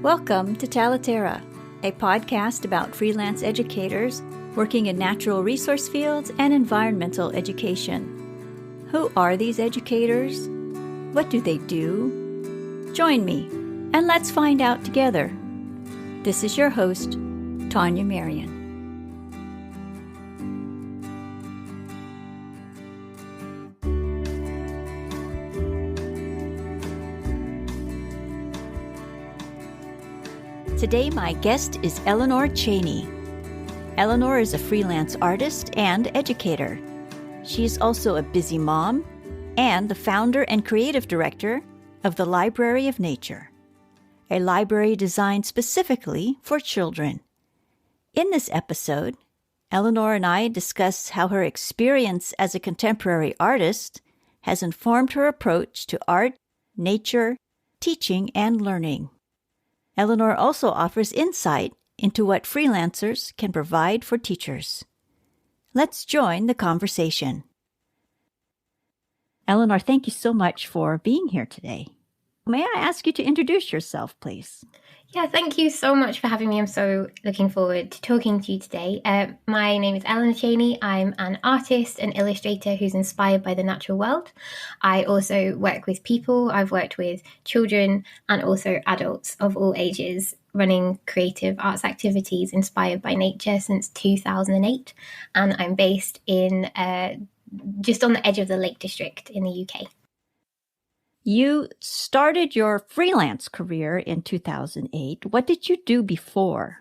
Welcome to Talaterra, a podcast about freelance educators working in natural resource fields and environmental education. Who are these educators? What do they do? Join me, and let's find out together. This is your host, Tanya Marion. Today, my guest is Eleanor Chaney. Eleanor is a freelance artist and educator. She is also a busy mom and the founder and creative director of the Library of Nature, a library designed specifically for children. In this episode, Eleanor and I discuss how her experience as a contemporary artist has informed her approach to art, nature, teaching, and learning. Eleanor also offers insight into what freelancers can provide for teachers. Let's join the conversation. Eleanor, thank you so much for being here today. May I ask you to introduce yourself, please? Yeah, thank you so much for having me. I'm so looking forward to talking to you today. My name is Eleanor Chaney. I'm an artist and illustrator who's inspired by the natural world. I also work with people. I've worked with children and also adults of all ages, running creative arts activities inspired by nature since 2008. And I'm based in just on the edge of the Lake District in the UK. You started your freelance career in 2008. What did you do before?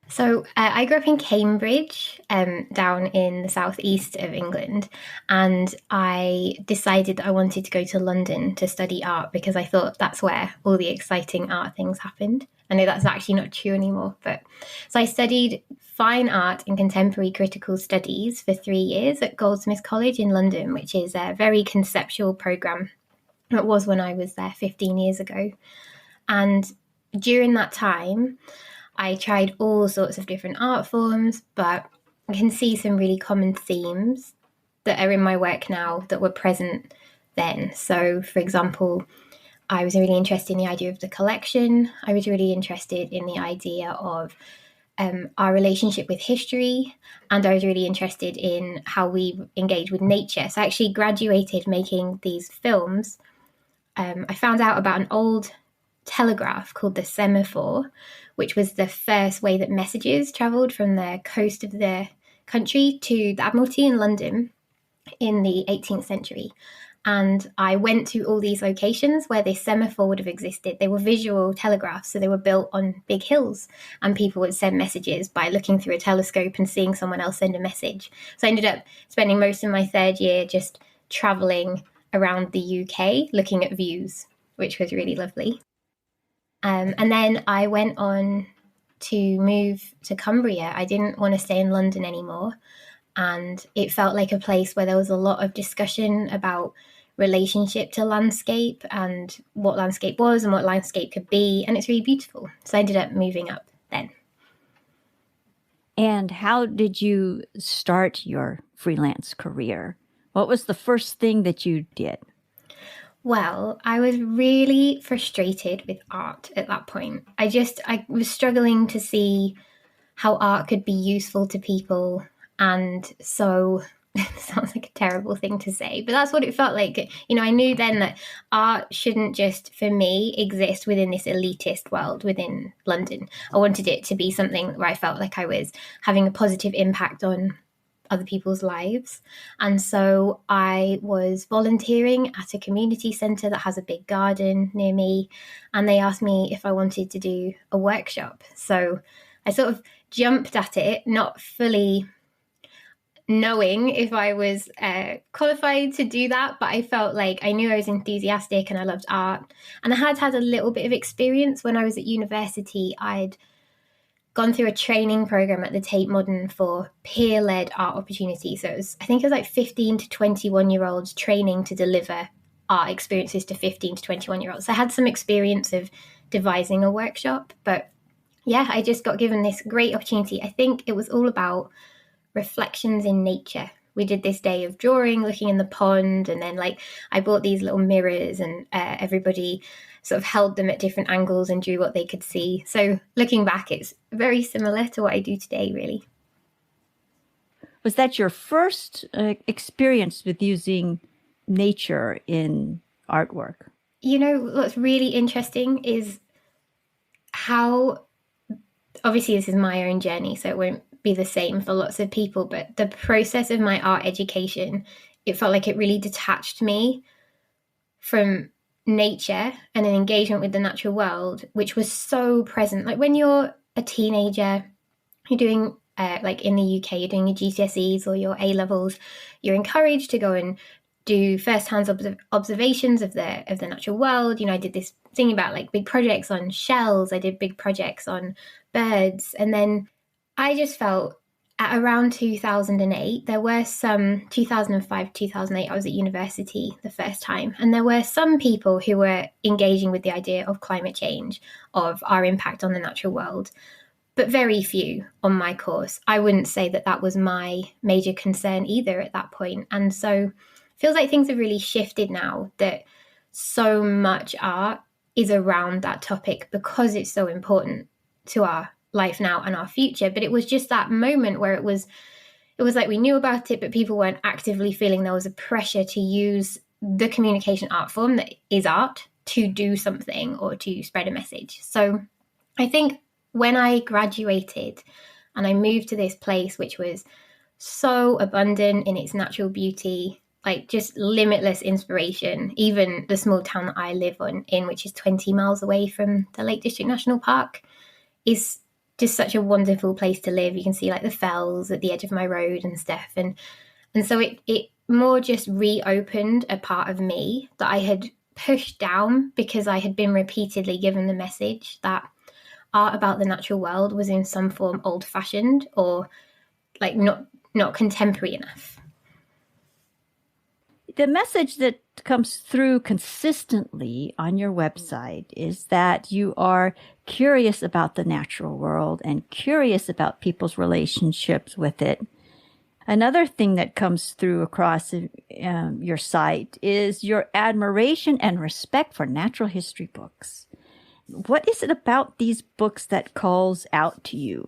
So I grew up in Cambridge, down in the southeast of England, and I decided that I wanted to go to London to study art because I thought that's where all the exciting art things happened. I know that's actually not true anymore, but so I studied fine art and contemporary critical studies for 3 years at Goldsmiths College in London, which is a very conceptual programme. It was when I was there 15 years ago. And during that time, I tried all sorts of different art forms, but I can see some really common themes that are in my work now that were present then. So, for example, I was really interested in the idea of the collection. I was really interested in the idea of our relationship with history, and I was really interested in how we engage with nature. So I actually graduated making these films. I found out about an old telegraph called the semaphore, which was the first way that messages travelled from the coast of the country to the Admiralty in London in the 18th century. And I went to all these locations where this semaphore would have existed. They were visual telegraphs, so they were built on big hills, and people would send messages by looking through a telescope and seeing someone else send a message. So I ended up spending most of my third year just travelling around the UK looking at views, which was really lovely. And then I went on to move to Cumbria. I didn't want to stay in London anymore. And it felt like a place where there was a lot of discussion about relationship to landscape and what landscape was and what landscape could be. And it's really beautiful. So I ended up moving up then. And how did you start your freelance career? What was the first thing that you did? Well, I was really frustrated with art at that point. I was struggling to see how art could be useful to people. And so it sounds like a terrible thing to say, but that's what it felt like. You know, I knew then that art shouldn't just, for me, exist within this elitist world within London. I wanted it to be something where I felt like I was having a positive impact on other people's lives. And so I was volunteering at a community centre that has a big garden near me, and they asked me if I wanted to do a workshop. So I sort of jumped at it, not fully knowing if I was qualified to do that, but I felt like I knew I was enthusiastic and I loved art. And I had had a little bit of experience when I was at university. I'd gone through a training program at the Tate Modern for peer-led art opportunities. So I think it was like 15 to 21-year-olds training to deliver art experiences to 15 to 21-year-olds. So I had some experience of devising a workshop, but yeah, I just got given this great opportunity. I think it was all about reflections in nature, we did this day of drawing, looking in the pond, and then like I bought these little mirrors, and everybody sort of held them at different angles and drew what they could see. So looking back, it's very similar to what I do today, really. Was that your first experience with using nature in artwork? You know, what's really interesting is how, obviously this is my own journey, so it won't be the same for lots of people, but the process of my art education, it felt like it really detached me from nature and an engagement with the natural world, which was so present. Like when you're a teenager, you're doing like in the UK, you're doing your GCSEs or your A levels, you're encouraged to go and do first-hand observations of the natural world. You know, I did this thing about like big projects on shells. I did big projects on birds. And then I just felt at around 2008, there were some, 2005, 2008, I was at university the first time. And there were some people who were engaging with the idea of climate change, of our impact on the natural world, but very few on my course. I wouldn't say that that was my major concern either at that point. And so it feels like things have really shifted now, that so much art is around that topic because it's so important to our life now and our future. But it was just that moment where it was like we knew about it, but people weren't actively feeling there was a pressure to use the communication art form that is art to do something or to spread a message. So I think when I graduated and I moved to this place, which was so abundant in its natural beauty, like just limitless inspiration, even the small town that I live in, which is 20 miles away from the Lake District National Park, is just such a wonderful place to live. You can see like the fells at the edge of my road and stuff. And so it more just reopened a part of me that I had pushed down because I had been repeatedly given the message that art about the natural world was in some form old-fashioned or like not contemporary enough. The message that comes through consistently on your website is that you are curious about the natural world and curious about people's relationships with it. Another thing that comes through across your site is your admiration and respect for natural history books. What is it about these books that calls out to you?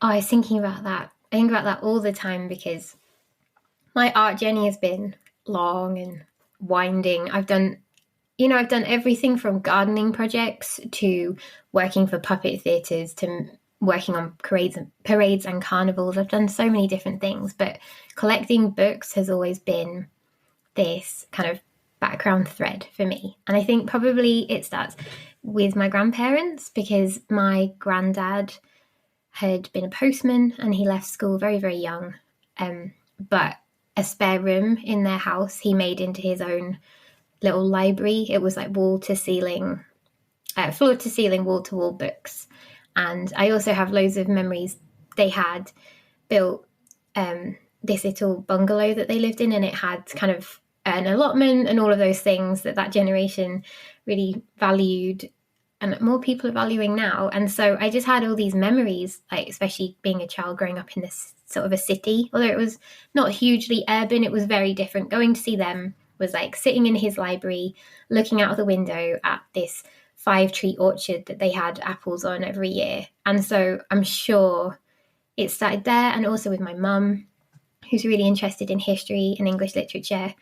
Oh, I was thinking about that. I think about that all the time because my art journey has been long and winding. I've done everything from gardening projects to working for puppet theatres to working on parades and carnivals. I've done so many different things, but collecting books has always been this kind of background thread for me. And I think probably it starts with my grandparents because my granddad had been a postman and he left school very, very young. But a spare room in their house he made into his own little library. It was like floor to ceiling, wall-to-wall books. And I also have loads of memories. They had built this little bungalow that they lived in, and it had kind of an allotment and all of those things that generation really valued and more people are valuing now. And so I just had all these memories, like especially being a child growing up in this sort of a city, although it was not hugely urban, it was very different. Going to see them was like sitting in his library, looking out of the window at this 5-tree orchard that they had apples on every year. And so I'm sure it started there, and also with my mum, who's really interested in history and English literature,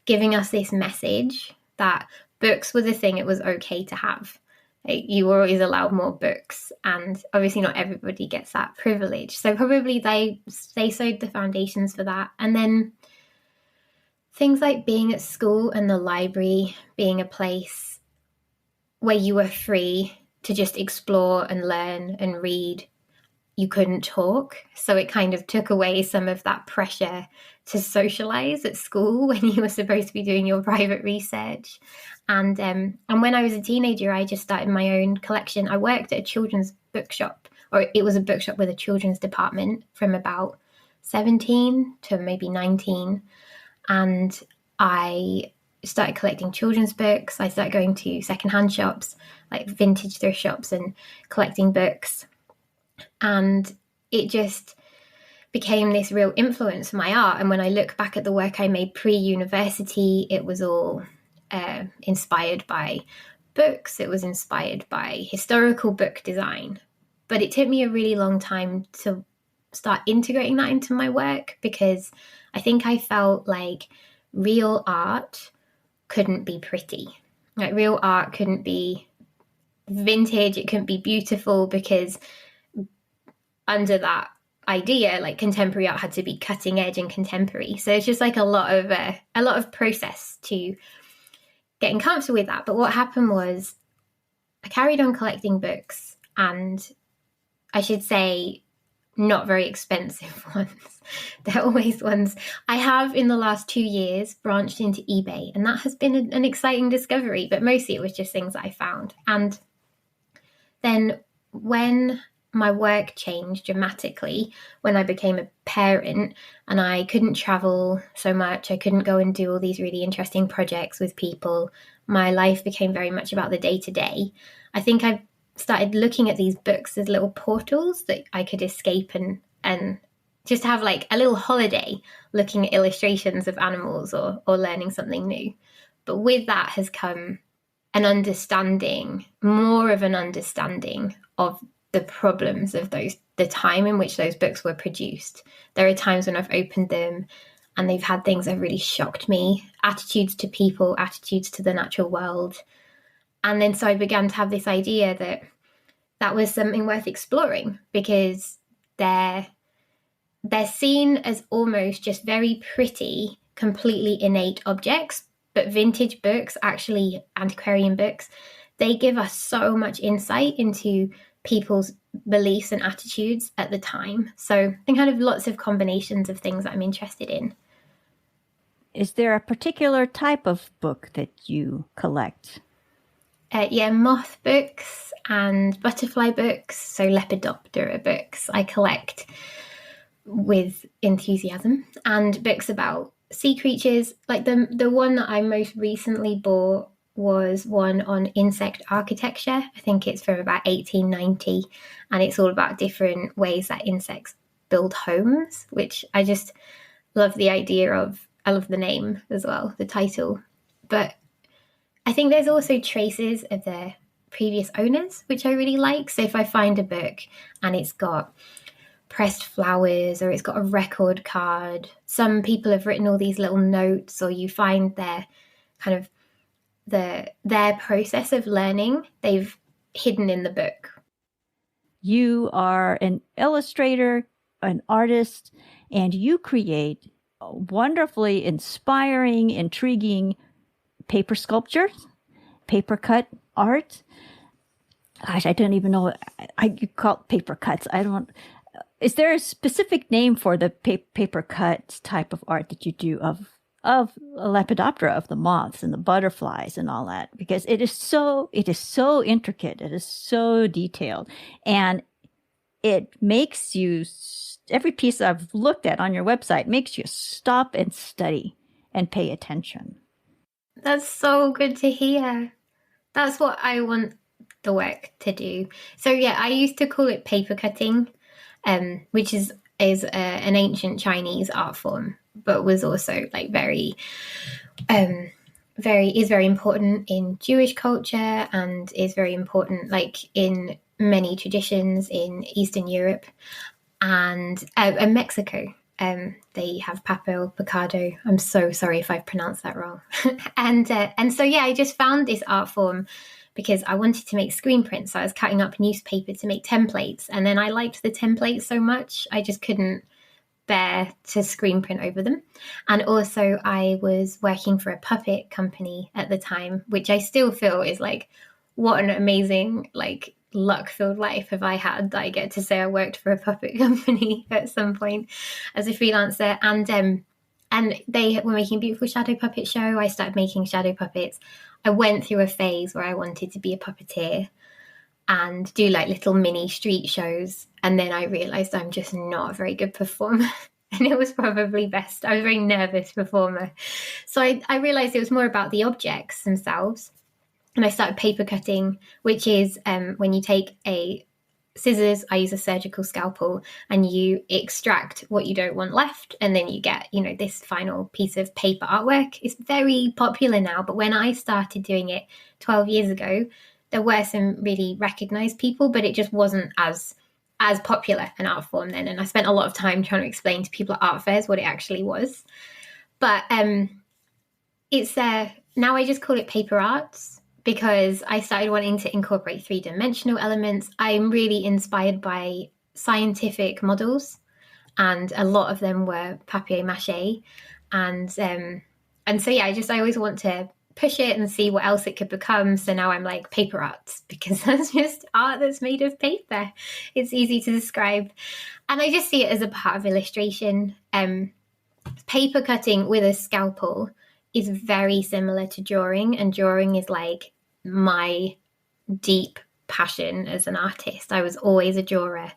giving us this message that books were the thing it was okay to have. Like, you were always allowed more books, and obviously not everybody gets that privilege. So probably they sowed the foundations for that. And then things like being at school and the library being a place where you were free to just explore and learn and read. You couldn't talk. So it kind of took away some of that pressure to socialize at school when you were supposed to be doing your private research. And when I was a teenager, I just started my own collection. I worked at a children's bookshop, or it was a bookshop with a children's department, from about 17 to maybe 19. And I started collecting children's books. I started going to secondhand shops, like vintage thrift shops, and collecting books. And it just became this real influence for my art. And when I look back at the work I made pre-university, it was all inspired by books. It was inspired by historical book design. But it took me a really long time to start integrating that into my work, because I think I felt like real art couldn't be pretty. Like, real art couldn't be vintage, it couldn't be beautiful, because under that idea, like, contemporary art had to be cutting edge and contemporary. So it's just like a lot of process to getting comfortable with that. But what happened was I carried on collecting books, and I should say not very expensive ones. They're always ones. I have, in the last 2 years, branched into eBay, and that has been an exciting discovery, but mostly it was just things that I found. And then when my work changed dramatically, when I became a parent and I couldn't travel so much, I couldn't go and do all these really interesting projects with people, my life became very much about the day-to-day. I think I started looking at these books as little portals that I could escape and just have like a little holiday looking at illustrations of animals or learning something new. But with that has come an understanding, more of an understanding of the problems of the time in which those books were produced. There are times when I've opened them and they've had things that have really shocked me, attitudes to people, attitudes to the natural world. And then so I began to have this idea that was something worth exploring, because they're seen as almost just very pretty, completely innate objects. But vintage books, actually antiquarian books, they give us so much insight into people's beliefs and attitudes at the time. So I think kind of lots of combinations of things that I'm interested in. Is there a particular type of book that you collect? Moth books and butterfly books, so Lepidoptera books, I collect with enthusiasm, and books about sea creatures. Like the one that I most recently bought was one on insect architecture. I think it's from about 1890, and it's all about different ways that insects build homes, which I just love the idea of. I love the name as well, the title. But I think there's also traces of their previous owners, which I really like. So if I find a book and it's got pressed flowers or it's got a record card, some people have written all these little notes, or you find their kind of their process of learning they've hidden in the book. You are an illustrator, an artist, and you create wonderfully inspiring, intriguing paper sculptures, paper cut art. Gosh, I don't even know. You call it paper cuts. I don't. Is there a specific name for the paper cut type of art that you do of Lepidoptera, of the moths and the butterflies and all that? Because it is so intricate. It is so detailed, and it makes you. Every piece I've looked at on your website makes you stop and study and pay attention. That's so good to hear. That's what I want the work to do. So yeah, I used to call it paper cutting, which is an ancient Chinese art form, but was also like very important in Jewish culture, and is very important like in many traditions in Eastern Europe and Mexico. They have papel picado. I'm so sorry if I've pronounced that wrong. and so yeah, I just found this art form because I wanted to make screen prints. So I was cutting up newspaper to make templates, and then I liked the templates so much I just couldn't bear to screen print over them. And also I was working for a puppet company at the time, which I still feel is like, what an amazing like luck-filled life have I had that I get to say I worked for a puppet company at some point as a freelancer. And they were making a beautiful shadow puppet show. I started making shadow puppets. I went through a phase where I wanted to be a puppeteer and do like little mini street shows. And then I realized I'm just not a very good performer. And it was probably best. I was a very nervous performer. So I realized it was more about the objects themselves. And I started paper cutting, which is when you take a scissors, I use a surgical scalpel, and you extract what you don't want left, and then you get, this final piece of paper artwork. It's very popular now, but when I started doing it 12 years ago, there were some really recognized people, but it just wasn't as popular an art form then. And I spent a lot of time trying to explain to people at art fairs what it actually was. But it's now I just call it paper arts, because I started wanting to incorporate three-dimensional elements. I'm really inspired by scientific models, and a lot of them were papier-mâché. And so, yeah, I always want to push it and see what else it could become. So now I'm like paper arts, because that's just art that's made of paper. It's easy to describe. And I just see it as a part of illustration. Paper cutting with a scalpel is very similar to drawing, and drawing is like my deep passion as an artist. I was always a drawer,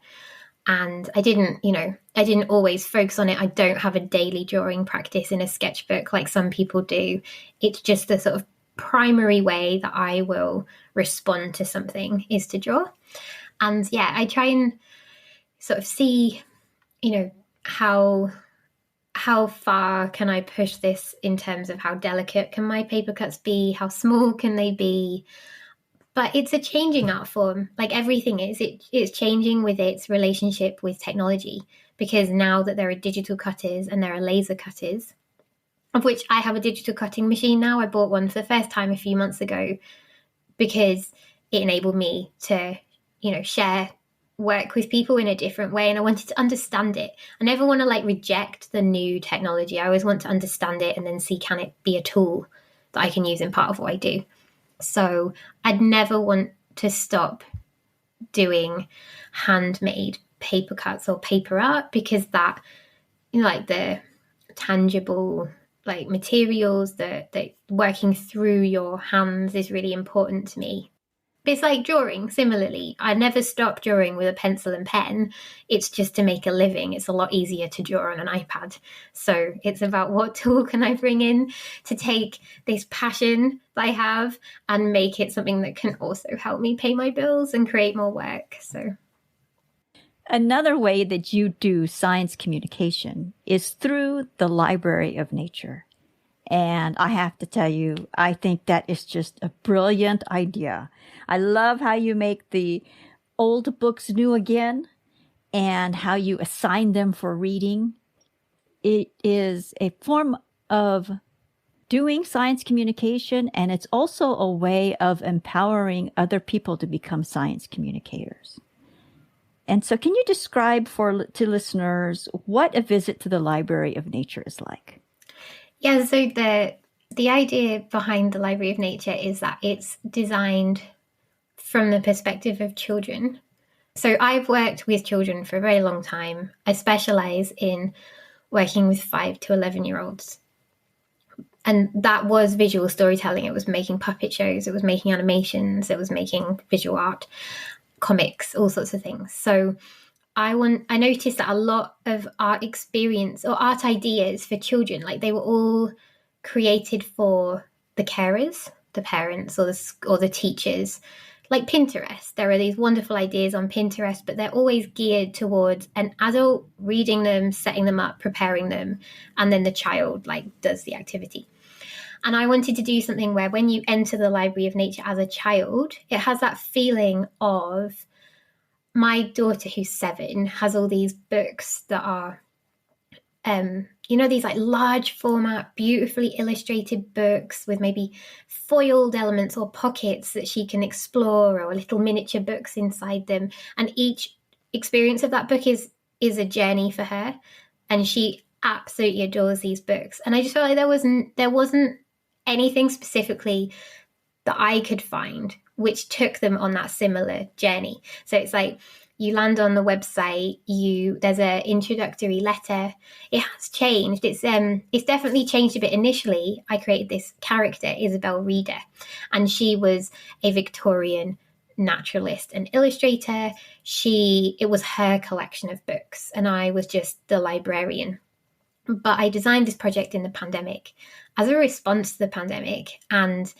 and I didn't always focus on it. I don't have a daily drawing practice in a sketchbook like some people do. It's just the sort of primary way that I will respond to something is to draw. And yeah, I try and sort of see, how far can I push this in terms of how delicate can my paper cuts be? How small can they be? But it's a changing art form, like everything is. It's changing with its relationship with technology, because now that there are digital cutters and there are laser cutters, of which I have a digital cutting machine now. I bought one for the first time a few months ago because it enabled me to, share work with people in a different way, and I wanted to understand it. I never want to reject the new technology. I always want to understand it and then see, can it be a tool that I can use in part of what I do. So I'd never want to stop doing handmade paper cuts or paper art, because that, the tangible materials, the working through your hands is really important to me. But it's like drawing, similarly. I never stop drawing with a pencil and pen. It's just to make a living. It's a lot easier to draw on an iPad. So it's about what tool can I bring in to take this passion that I have and make it something that can also help me pay my bills and create more work. So another way that you do science communication is through the Library of Nature. And I have to tell you, I think that is just a brilliant idea. I love how you make the old books new again and how you assign them for reading. It is a form of doing science communication, and it's also a way of empowering other people to become science communicators. And so can you describe to listeners what a visit to the Library of Nature is like? Yeah, so the idea behind the Library of Nature is that it's designed from the perspective of children. So I've worked with children for a very long time. I specialize in working with 5 to 11-year-olds. And that was visual storytelling. It was making puppet shows, it was making animations, it was making visual art, comics, all sorts of things. So I noticed that a lot of art experience or art ideas for children, they were all created for the carers, the parents or the teachers, like Pinterest. There are these wonderful ideas on Pinterest, but they're always geared towards an adult reading them, setting them up, preparing them, and then the child does the activity. And I wanted to do something where when you enter the Library of Nature as a child, it has that feeling of, my daughter, who's 7, has all these books that are, these large format, beautifully illustrated books with maybe foiled elements or pockets that she can explore, or little miniature books inside them. And each experience of that book is a journey for her. And she absolutely adores these books. And I just felt like there wasn't anything specifically that I could find which took them on that similar journey. So it's you land on the website, there's an introductory letter. It has changed. It's definitely changed a bit. Initially, I created this character, Isabel Reader, and she was a Victorian naturalist and illustrator. It was her collection of books, and I was just the librarian. But I designed this project in the pandemic as a response to the pandemic, and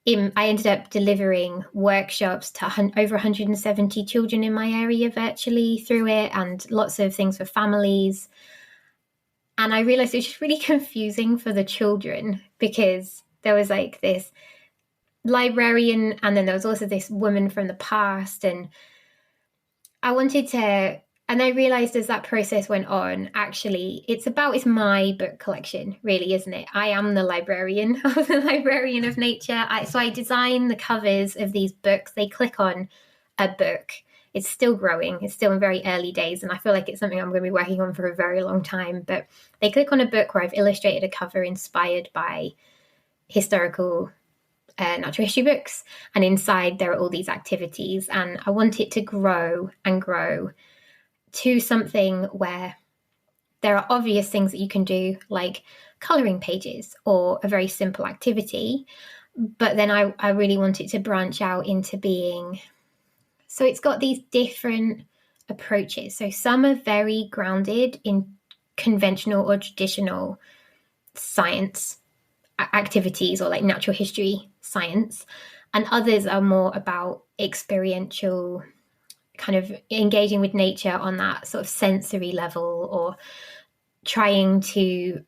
I ended up delivering workshops to over 170 children in my area virtually through it, and lots of things for families. And I realized it was just really confusing for the children, because there was like this librarian, and then there was also this woman from the past. And I realized as that process went on, actually, it's my book collection, really, isn't it? I am the librarian of the Librarian of Nature. So I design the covers of these books. They click on a book. It's still growing. It's still in very early days. And I feel like it's something I'm going to be working on for a very long time. But they click on a book where I've illustrated a cover inspired by historical natural history books. And inside there are all these activities. And I want it to grow and grow to something where there are obvious things that you can do, like colouring pages or a very simple activity. But then I really want it to branch out into being... So it's got these different approaches. So some are very grounded in conventional or traditional science activities, or like natural history science. And others are more about experiential, kind of engaging with nature on that sort of sensory level, or trying to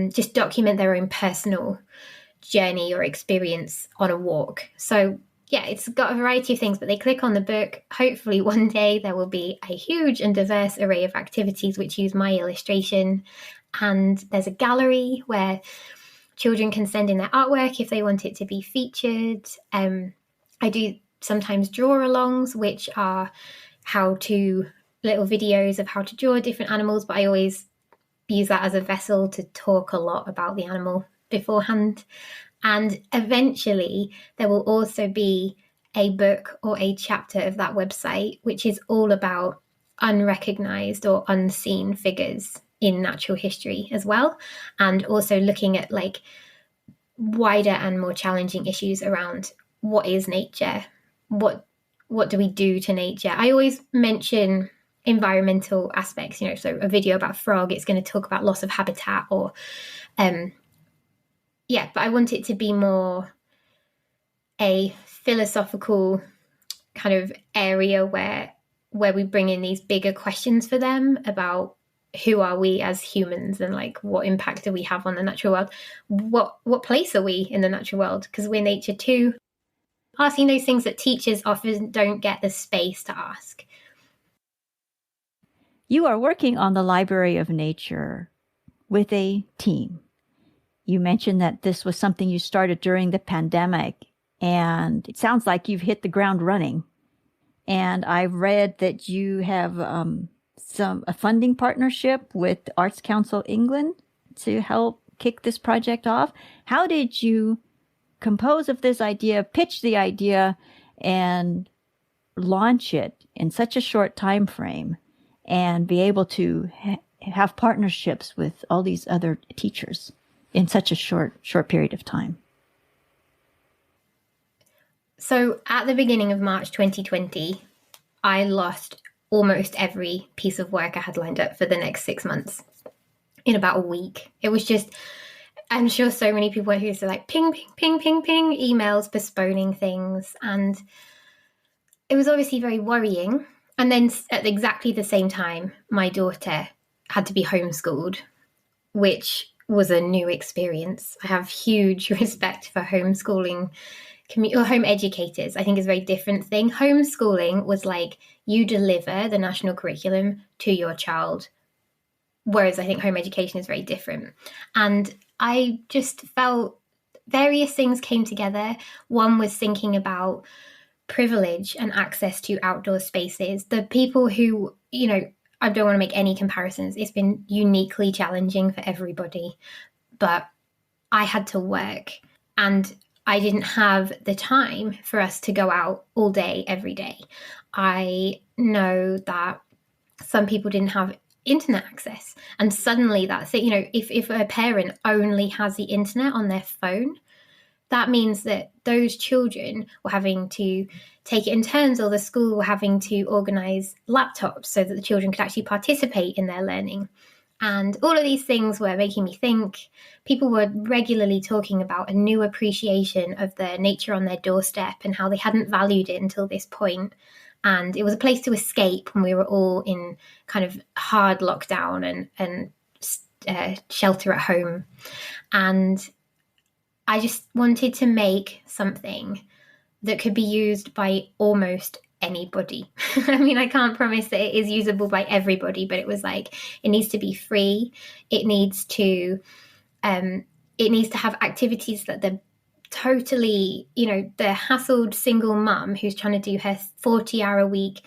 just document their own personal journey or experience on a walk. So yeah, it's got a variety of things, but they click on the book. Hopefully one day there will be a huge and diverse array of activities which use my illustration. And there's a gallery where children can send in their artwork if they want it to be featured. I do sometimes draw-alongs, which are little videos of how to draw different animals, but I always use that as a vessel to talk a lot about the animal beforehand. And eventually there will also be a book or a chapter of that website which is all about unrecognized or unseen figures in natural history as well, and also looking at like wider and more challenging issues around what is nature, what do we do to nature. I always mention environmental aspects, so a video about a frog, it's going to talk about loss of habitat, or but I want it to be more a philosophical kind of area where we bring in these bigger questions for them about who are we as humans, and like what impact do we have on the natural world? What place are we in the natural world? Because we're nature too. Asking those things that teachers often don't get the space to ask. You are working on the Library of Nature with a team. You mentioned that this was something you started during the pandemic, and it sounds like you've hit the ground running. And I've read that you have a funding partnership with Arts Council England to help kick this project off. How did you compose of this idea, pitch the idea, and launch it in such a short time frame, and be able to have partnerships with all these other teachers in such a short period of time? So at the beginning of March 2020, I lost almost every piece of work I had lined up for the next 6 months in about a week. It was just, I'm sure so many people went through like ping, ping, ping, ping, ping, emails postponing things. And it was obviously very worrying. And then at exactly the same time, my daughter had to be homeschooled, which was a new experience. I have huge respect for homeschooling or home educators. I think is a very different thing. Homeschooling was like you deliver the national curriculum to your child, whereas I think home education is very different. And I just felt various things came together. One was thinking about privilege and access to outdoor spaces. The people who, I don't want to make any comparisons. It's been uniquely challenging for everybody, but I had to work and I didn't have the time for us to go out all day, every day. I know that some people didn't have internet access, and suddenly that's it. If a parent only has the internet on their phone, that means that those children were having to take it in turns, or the school were having to organise laptops so that the children could actually participate in their learning. And all of these things were making me think. People were regularly talking about a new appreciation of the nature on their doorstep and how they hadn't valued it until this point. And it was a place to escape when we were all in kind of hard lockdown and shelter at home. And I just wanted to make something that could be used by almost anybody. I mean, I can't promise that it is usable by everybody, but it was like, it needs to be free. It needs to have activities that the totally, the hassled single mum who's trying to do her 40-hour-a-week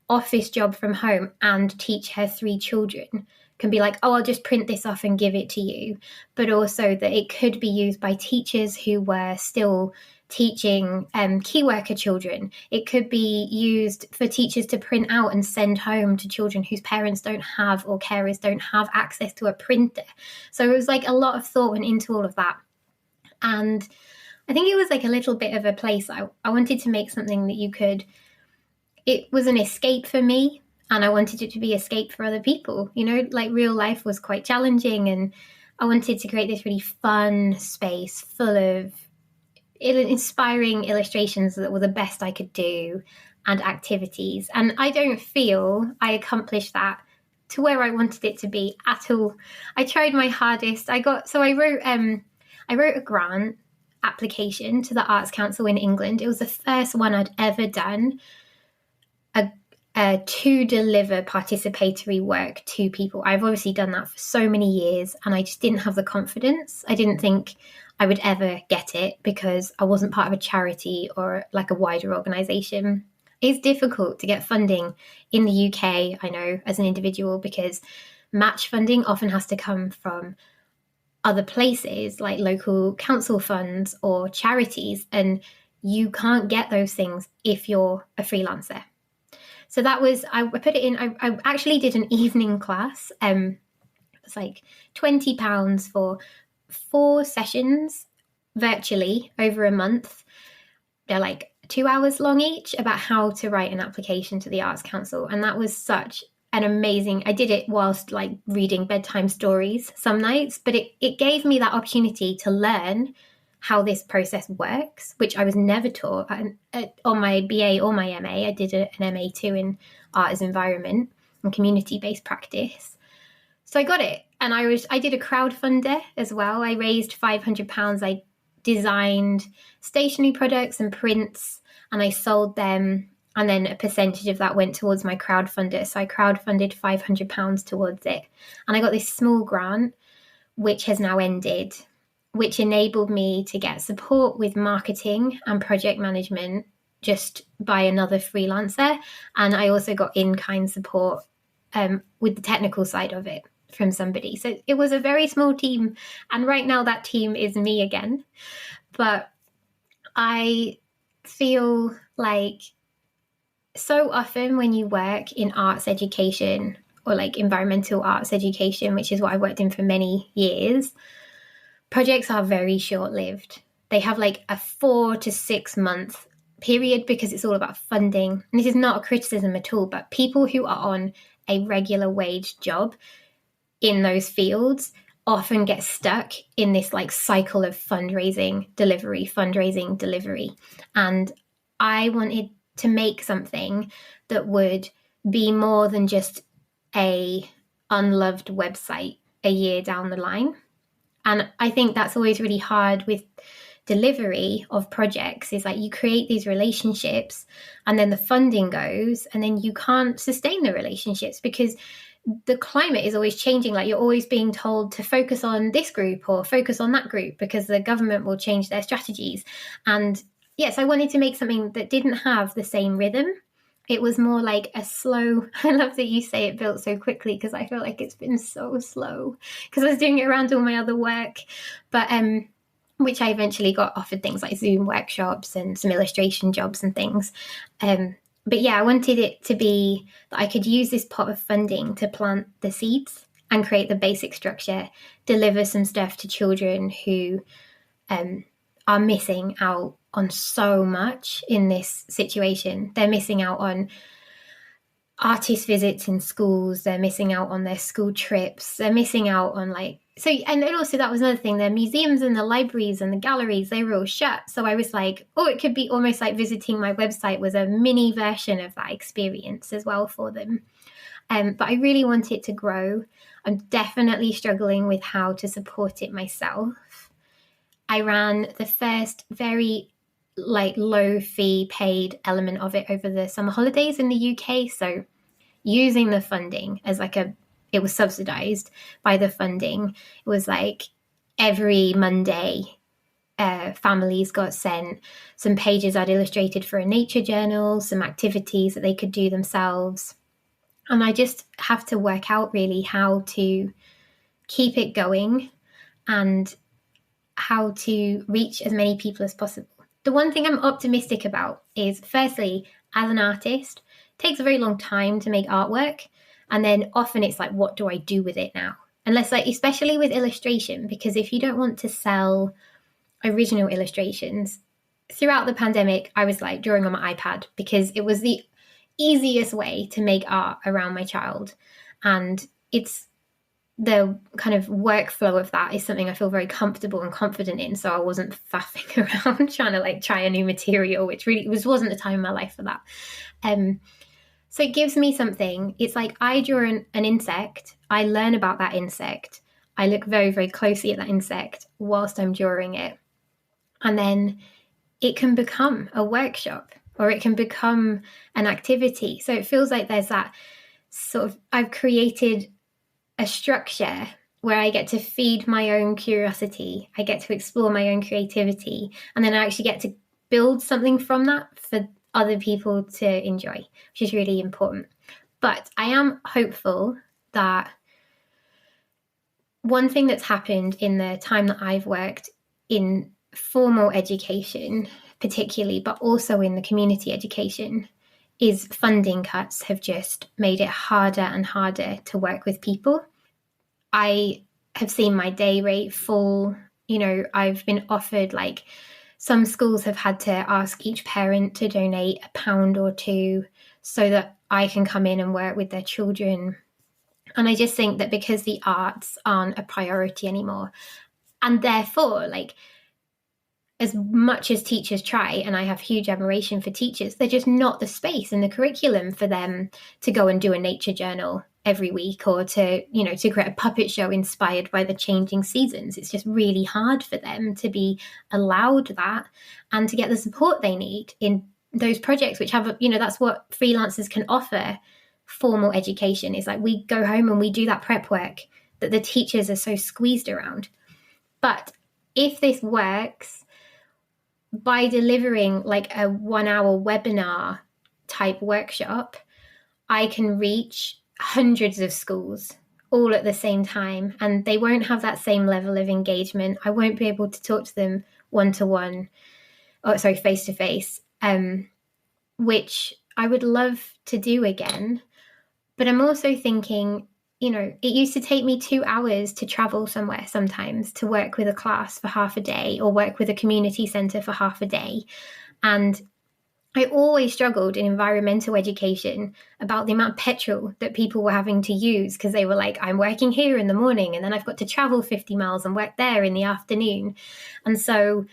office job from home and teach her 3 children can be like, oh, I'll just print this off and give it to you. But also that it could be used by teachers who were still teaching key worker children. It could be used for teachers to print out and send home to children whose parents don't have, or carers don't have, access to a printer. So it was like a lot of thought went into all of that. And I think it was like a little bit of a place. I wanted to make something that it was an escape for me, and I wanted it to be escape for other people. Like real life was quite challenging, and I wanted to create this really fun space full of inspiring illustrations that were the best I could do, and activities. And I don't feel I accomplished that to where I wanted it to be at all. I tried my hardest. I wrote a grant application to the Arts Council in England. It was the first one I'd ever done to deliver participatory work to people. I've obviously done that for so many years, and I just didn't have the confidence. I didn't think I would ever get it because I wasn't part of a charity or like a wider organisation. It's difficult to get funding in the UK, I know, as an individual, because match funding often has to come from other places like local council funds or charities, and you can't get those things if you're a freelancer. So that was, I put it in, I actually did an evening class. It was like £20 for 4 sessions virtually over a month. They're like 2 hours long each, about how to write an application to the Arts Council. And that was such an amazing, I did it whilst like reading bedtime stories some nights, but it gave me that opportunity to learn how this process works, which I was never taught on my BA or my MA. I did an MA too in art as environment and community-based practice. So I got it. And I did a crowdfunder as well. I raised £500. I designed stationery products and prints, and I sold them. And then a percentage of that went towards my crowdfunder. So I crowdfunded £500 towards it. And I got this small grant, which has now ended, which enabled me to get support with marketing and project management just by another freelancer. And I also got in-kind support with the technical side of it from somebody. So it was a very small team. And right now that team is me again. But I feel like so often when you work in arts education or like environmental arts education, which is what I worked in for many years, projects are very short-lived. They have like a 4 to 6 month period because it's all about funding. And this is not a criticism at all, but people who are on a regular wage job in those fields often get stuck in this like cycle of fundraising, delivery. And I wanted to make something that would be more than just a unloved website a year down the line. And I think that's always really hard with delivery of projects, is like you create these relationships and then the funding goes and then you can't sustain the relationships because the climate is always changing. Like you're always being told to focus on this group or focus on that group because the government will change their strategies. And yes, I wanted to make something that didn't have the same rhythm. It was more like a slow, I love that you say it built so quickly because I feel like it's been so slow because I was doing it around all my other work, but which I eventually got offered things like Zoom workshops and some illustration jobs and things. But yeah, I wanted it to be that I could use this pot of funding to plant the seeds and create the basic structure, deliver some stuff to children who are missing out on so much in this situation. They're missing out on artist visits in schools. They're missing out on their school trips. They're missing out on and also that was another thing. The museums and the libraries and the galleries, they were all shut. So I was like, oh, it could be almost like visiting my website was a mini version of that experience as well for them. But I really want it to grow. I'm definitely struggling with how to support it myself. I ran the first very low fee paid element of it over the summer holidays in the UK. So using the funding as it was subsidized by the funding. It was every Monday, families got sent some pages I'd illustrated for a nature journal, some activities that they could do themselves. And I just have to work out really how to keep it going and how to reach as many people as possible. The one thing I'm optimistic about is, firstly, as an artist, it takes a very long time to make artwork. And then often it's what do I do with it now? Unless especially with illustration, because if you don't want to sell original illustrations, throughout the pandemic, I was drawing on my iPad because it was the easiest way to make art around my child. And it's the kind of workflow of that is something I feel very comfortable and confident in. So I wasn't faffing around trying to try a new material, which really wasn't the time in my life for that. So it gives me something. It's I draw an insect. I learn about that insect. I look very, very closely at that insect whilst I'm drawing it. And then it can become a workshop or it can become an activity. So it feels like there's that sort of, I've created a structure where I get to feed my own curiosity. I get to explore my own creativity. And then I actually get to build something from that for other people to enjoy, which is really important. But I am hopeful that one thing that's happened in the time that I've worked in formal education, particularly, but also in the community education, is funding cuts have just made it harder and harder to work with people. I have seen my day rate fall. I've been offered some schools have had to ask each parent to donate £1 or £2 so that I can come in and work with their children. And I just think that because the arts aren't a priority anymore, and therefore, as much as teachers try, and I have huge admiration for teachers, they're just not the space in the curriculum for them to go and do a nature journal every week or to create a puppet show inspired by the changing seasons. It's just really hard for them to be allowed that and to get the support they need in those projects, which have, that's what freelancers can offer formal education, is we go home and we do that prep work that the teachers are so squeezed around. But if this works by delivering a 1 hour webinar type workshop, I can reach hundreds of schools all at the same time, and they won't have that same level of engagement. I won't be able to talk to them one-to-one, face-to-face, which I would love to do again. But I'm also thinking, it used to take me 2 hours to travel somewhere sometimes to work with a class for half a day or work with a community centre for half a day. And I always struggled in environmental education about the amount of petrol that people were having to use because they were I'm working here in the morning and then I've got to travel 50 miles and work there in the afternoon. And so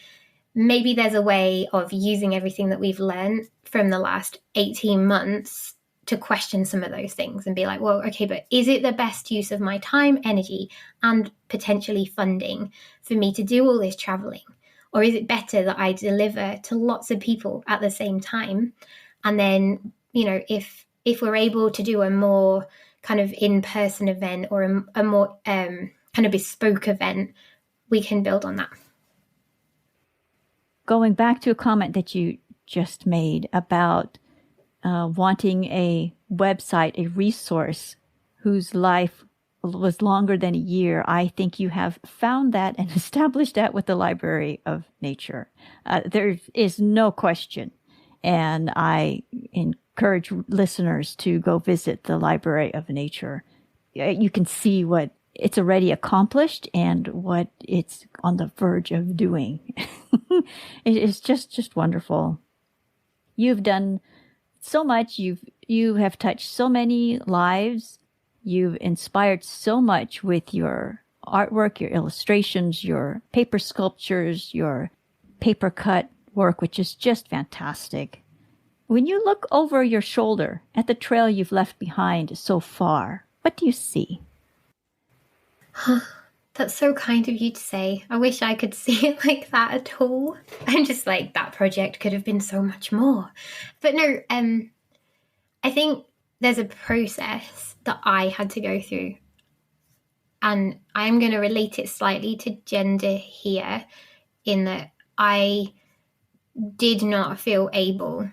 maybe there's a way of using everything that we've learned from the last 18 months to question some of those things and be well, okay, but is it the best use of my time, energy, and potentially funding for me to do all this traveling? Or is it better that I deliver to lots of people at the same time? And then, if we're able to do a more kind of in-person event or a more kind of bespoke event, we can build on that. Going back to a comment that you just made about wanting a website, a resource whose life was longer than a year, I think you have found that and established that with the Library of Nature. There is no question. And I encourage listeners to go visit the Library of Nature. You can see what it's already accomplished and what it's on the verge of doing. It's just wonderful. You've done so much. You've You have touched so many lives. You've inspired so much with your artwork, your illustrations, your paper sculptures, your paper cut work, which is just fantastic. When you look over your shoulder at the trail you've left behind so far, what do you see? That's so kind of you to say. I wish I could see it like that at all. I'm just like, that project could have been so much more. But no, I think there's a process that I had to go through. And I'm going to relate it slightly to gender here, in that I did not feel able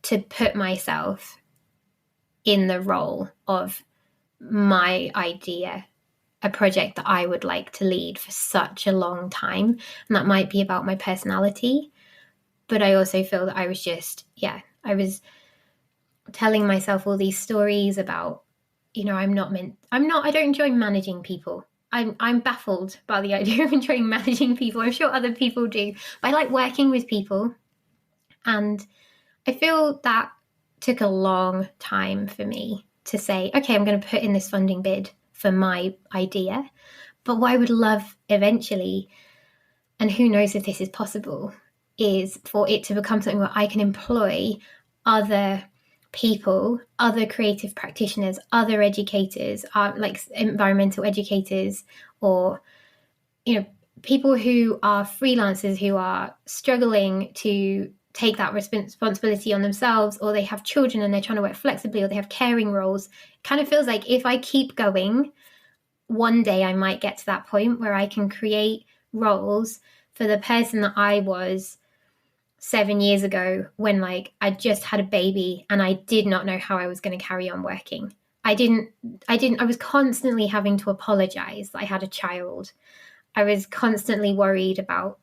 to put myself in the role of my idea, a project that I would like to lead for such a long time. And that might be about my personality. But I also feel that I was just, I was telling myself all these stories about, I don't enjoy managing people. I'm baffled by the idea of enjoying managing people. I'm sure other people do, but I like working with people. And I feel that took a long time for me to say, okay, I'm going to put in this funding bid for my idea. But what I would love eventually, and who knows if this is possible, is for it to become something where I can employ other people, other creative practitioners, other educators, like environmental educators, or people who are freelancers who are struggling to take that responsibility on themselves, or they have children and they're trying to work flexibly, or they have caring roles. It kind of feels like if I keep going, one day I might get to that point where I can create roles for the person that I was 7 years ago, when I just had a baby and I did not know how I was going to carry on working. I was constantly having to apologize that I had a child. I was constantly worried about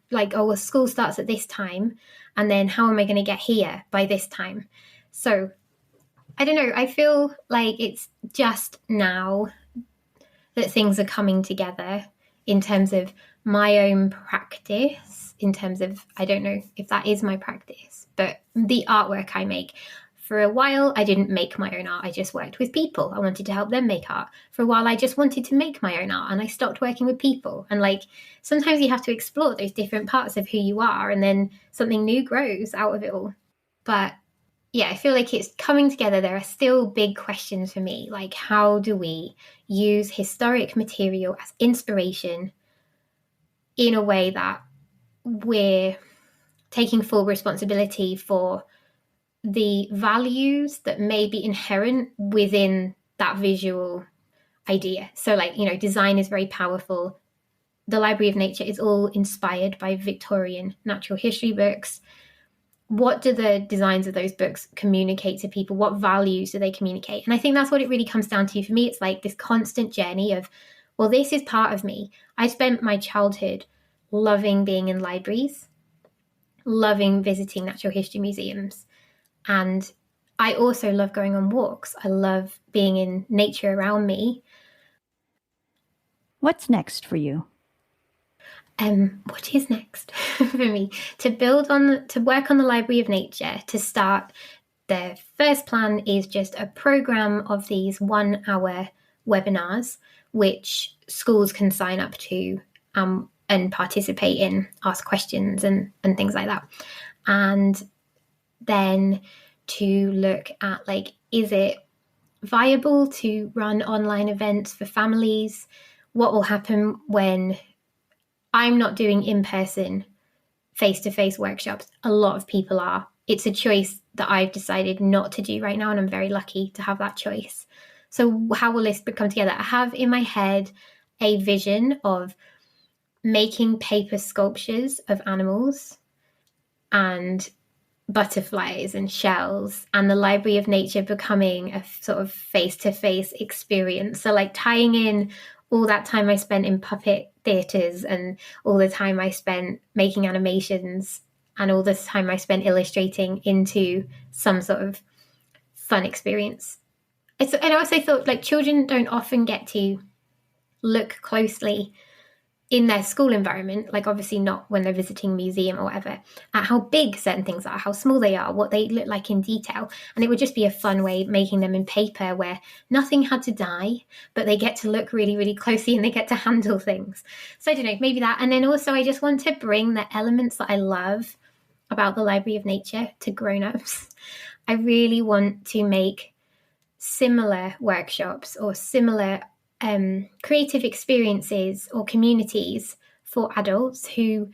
school starts at this time, and then how am I going to get here by this time? So I don't know. I feel like it's just now that things are coming together in terms of my own practice, in terms of, I don't know if that is my practice, but the artwork I make. For a while, I didn't make my own art. I just worked with people. I wanted to help them make art. For a while, I just wanted to make my own art, and I stopped working with people. And sometimes you have to explore those different parts of who you are, and then something new grows out of it all. But yeah, I feel like it's coming together. There are still big questions for me, like how do we use historic material as inspiration in a way that we're taking full responsibility for the values that may be inherent within that visual idea. So design is very powerful. The Library of Nature is all inspired by Victorian natural history books. What do the designs of those books communicate to people? What values do they communicate? And I think that's what it really comes down to for me. It's like this constant journey of, well, this is part of me. I spent my childhood loving being in libraries, loving visiting natural history museums. And I also love going on walks. I love being in nature around me. What's next for you? What is next for me? To work on the Library of Nature, to start. The first plan is just a program of these 1 hour webinars, which schools can sign up to and participate in, ask questions and things like that. And then to look at is it viable to run online events for families? What will happen when I'm not doing in-person, face-to-face workshops? A lot of people are. It's a choice that I've decided not to do right now, and I'm very lucky to have that choice. So how will this come together? I have in my head a vision of making paper sculptures of animals and butterflies and shells, and the Library of Nature becoming a sort of face-to-face experience. So tying in all that time I spent in puppet theatres, and all the time I spent making animations, and all the time I spent illustrating, into some sort of fun experience. And I also thought children don't often get to look closely in their school environment, like obviously not when they're visiting a museum or whatever, at how big certain things are, how small they are, what they look like in detail. And it would just be a fun way making them in paper where nothing had to die, but they get to look really, really closely and they get to handle things. So I don't know, maybe that. And then also I just want to bring the elements that I love about the Library of Nature to grown-ups. I really want to make similar workshops or similar creative experiences or communities for adults who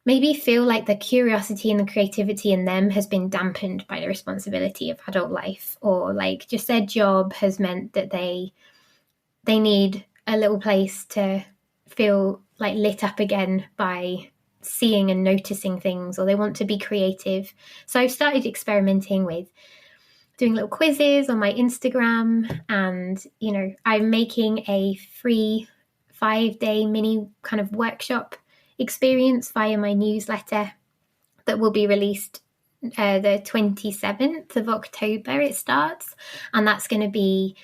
maybe feel like the curiosity and the creativity in them has been dampened by the responsibility of adult life, or like just their job has meant that they need a little place to feel like lit up again by seeing and noticing things, or they want to be creative. So I've started experimenting with doing little quizzes on my Instagram, and, you know, I'm making a free 5-day mini kind of workshop experience via my newsletter that will be released the 27th of October. It starts, and that's going to be,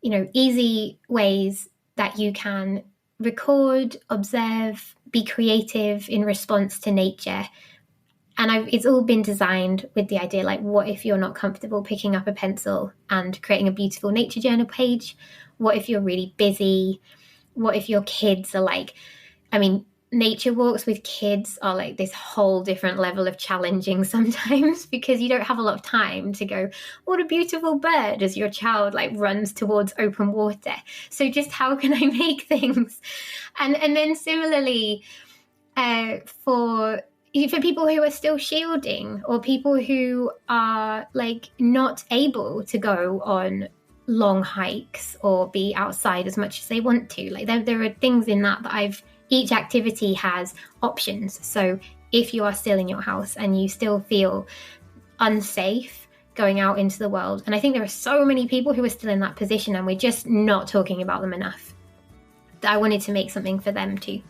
you know, easy ways that you can record, observe, be creative in response to nature. And it's all been designed with the idea, like, what if you're not comfortable picking up a pencil and creating a beautiful nature journal page? What if you're really busy? What if your kids are like, I mean, nature walks with kids are like this whole different level of challenging sometimes, because you don't have a lot of time to go, what a beautiful bird, as your child like runs towards open water. So just how can I make things? And then similarly, for people who are still shielding, or people who are like not able to go on long hikes or be outside as much as they want to, like there are things in that each activity has options. So if you are still in your house and you still feel unsafe going out into the world, and I think there are so many people who are still in that position and we're just not talking about them enough, that I wanted to make something for them too.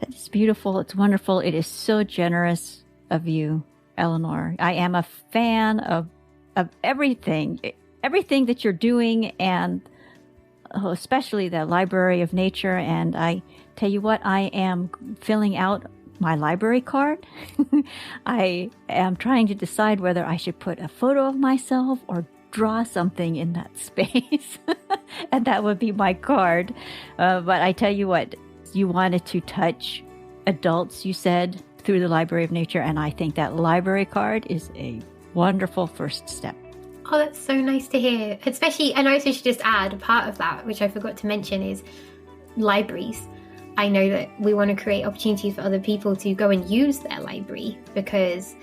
It's beautiful. It's wonderful. It is so generous of you, Eleanor. I am a fan of everything that you're doing, and especially the Library of Nature. And I tell you what, I am filling out my library card. I am trying to decide whether I should put a photo of myself or draw something in that space. And that would be my card. But I tell you what, you wanted to touch adults, you said, through the Library of Nature. And I think that library card is a wonderful first step. Oh, that's so nice to hear. Especially, and I also should just add, part of that, which I forgot to mention, is libraries. I know that we want to create opportunities for other people to go and use their library, because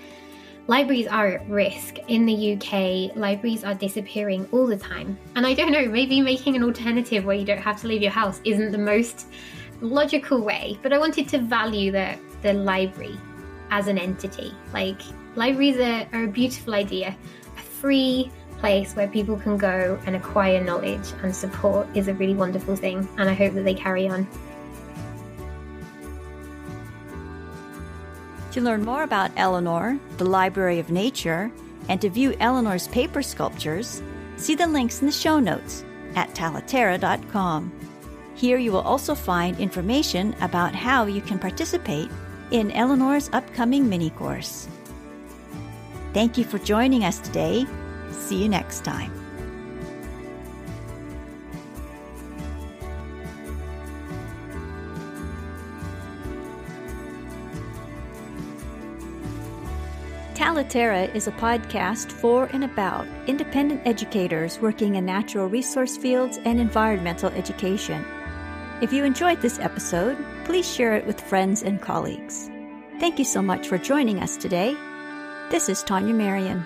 libraries are at risk. In the UK, libraries are disappearing all the time. And I don't know, maybe making an alternative where you don't have to leave your house isn't the most logical way, but I wanted to value the library as an entity. Like, libraries are a beautiful idea. A free place where people can go and acquire knowledge and support is a really wonderful thing, and I hope that they carry on. To learn more about Eleanor, the Library of Nature, and to view Eleanor's paper sculptures, see the links in the show notes at talaterra.com. Here you will also find information about how you can participate in Eleanor's upcoming mini course. Thank you for joining us today. See you next time. Talaterra is a podcast for and about independent educators working in natural resource fields and environmental education. If you enjoyed this episode, please share it with friends and colleagues. Thank you so much for joining us today. This is Tanya Marion.